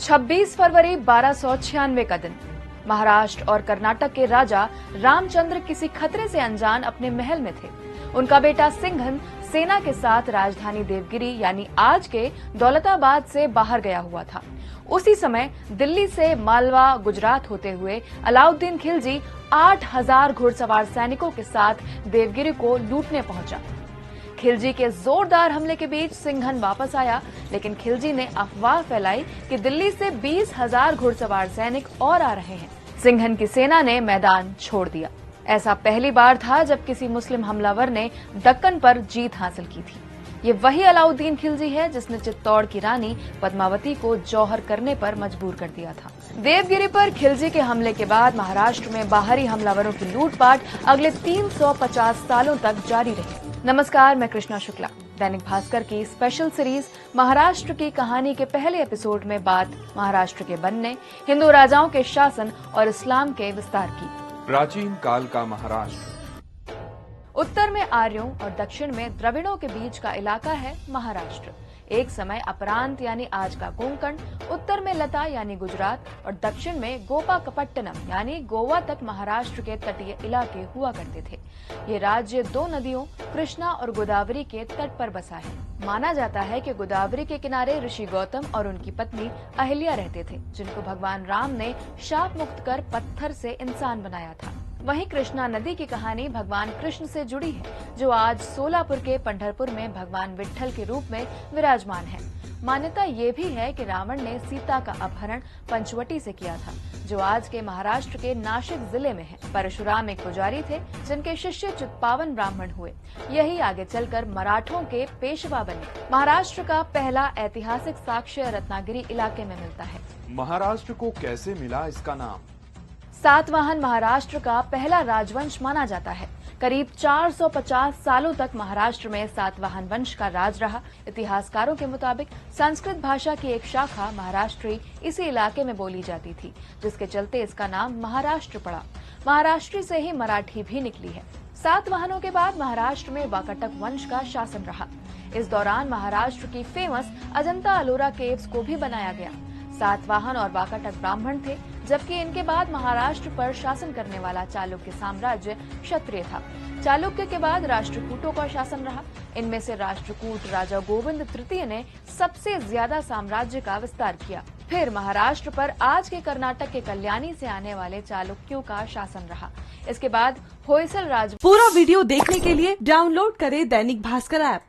26 फरवरी 1296 का दिन। महाराष्ट्र और कर्नाटक के राजा रामचंद्र किसी खतरे से अनजान अपने महल में थे। उनका बेटा सिंघन सेना के साथ राजधानी देवगिरी यानी आज के दौलताबाद से बाहर गया हुआ था। उसी समय दिल्ली से मालवा गुजरात होते हुए अलाउद्दीन खिलजी 8000 घुड़सवार सैनिकों के साथ देवगिरी को लूटने पहुंचा। खिलजी के जोरदार हमले के बीच सिंघन वापस आया, लेकिन खिलजी ने अफवाह फैलाई कि दिल्ली से 20,000 घुड़सवार सैनिक और आ रहे हैं। सिंघन की सेना ने मैदान छोड़ दिया। ऐसा पहली बार था जब किसी मुस्लिम हमलावर ने दक्कन पर जीत हासिल की थी। ये वही अलाउद्दीन खिलजी है जिसने चित्तौड़ की रानी पद्मावती को जौहर करने पर मजबूर कर दिया था। देवगिरी पर खिलजी के हमले के बाद महाराष्ट्र में बाहरी हमलावरों की लूटपाट अगले 350 सालों तक जारी रही। नमस्कार, मैं कृष्णा शुक्ला। दैनिक भास्कर की स्पेशल सीरीज महाराष्ट्र की कहानी के पहले एपिसोड में बात महाराष्ट्र के बनने, हिंदू राजाओं के शासन और इस्लाम के विस्तार की। प्राचीन काल का महाराष्ट्र। उत्तर में आर्यों और दक्षिण में द्रविड़ों के बीच का इलाका है महाराष्ट्र। एक समय अपरांत यानी आज का कोंकण, उत्तर में लता यानी गुजरात और दक्षिण में गोपाकपट्टनम यानी गोवा तक महाराष्ट्र के तटीय इलाके हुआ करते थे। ये राज्य दो नदियों कृष्णा और गोदावरी के तट पर बसा है। माना जाता है कि गोदावरी के किनारे ऋषि गौतम और उनकी पत्नी अहिल्या रहते थे, जिनको भगवान राम ने शाप मुक्त कर पत्थर से इंसान बनाया था। वहीं कृष्णा नदी की कहानी भगवान कृष्ण से जुड़ी है, जो आज सोलापुर के पंढरपुर में भगवान विट्ठल के रूप में विराजमान है। मान्यता ये भी है कि रावण ने सीता का अपहरण पंचवटी से किया था, जो आज के महाराष्ट्र के नाशिक जिले में है। परशुराम एक पुजारी थे, जिनके शिष्य चित्पावन ब्राह्मण हुए। यही आगे चलकर मराठों के पेशवा बने। महाराष्ट्र का पहला ऐतिहासिक साक्ष्य रत्नागिरी इलाके में मिलता है। महाराष्ट्र को कैसे मिला इसका नाम? सातवाहन महाराष्ट्र का पहला राजवंश माना जाता है। करीब 450 सालों तक महाराष्ट्र में सातवाहन वंश का राज रहा। इतिहासकारों के मुताबिक संस्कृत भाषा की एक शाखा महाराष्ट्री इसी इलाके में बोली जाती थी, जिसके चलते इसका नाम महाराष्ट्र पड़ा। महाराष्ट्री से ही मराठी भी निकली है। सातवाहनों के बाद महाराष्ट्र में वाकाटक वंश का शासन रहा। इस दौरान महाराष्ट्र की फेमस अजंता अलोरा केव्स को भी बनाया गया। सातवाहन और वाकाटक ब्राह्मण थे, जबकि इनके बाद महाराष्ट्र पर शासन करने वाला चालुक्य साम्राज्य क्षत्रिय था। चालुक्य के बाद राष्ट्रकूटों का शासन रहा। इनमें से राष्ट्रकूट राजा गोविंद तृतीय ने सबसे ज्यादा साम्राज्य का विस्तार किया। फिर महाराष्ट्र पर आज के कर्नाटक के कल्याणी से आने वाले चालुक्यों का शासन रहा। इसके बाद होयसल राज। पूरा वीडियो देखने के लिए डाउनलोड करें दैनिक भास्कर ऐप।